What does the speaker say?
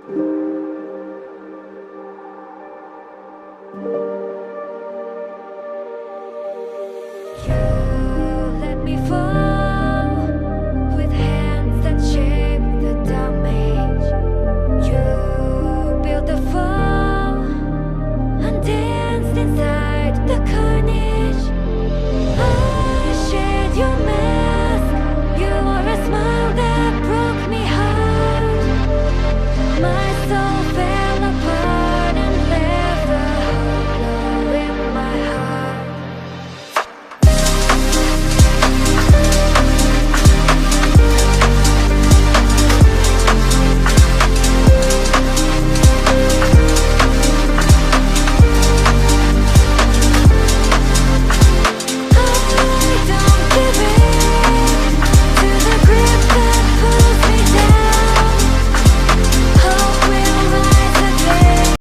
You let me fall with hands that shape the damage. You built the fall and danced inside the carnage. I shared your mask. You wore a smile that broke me heart. My soul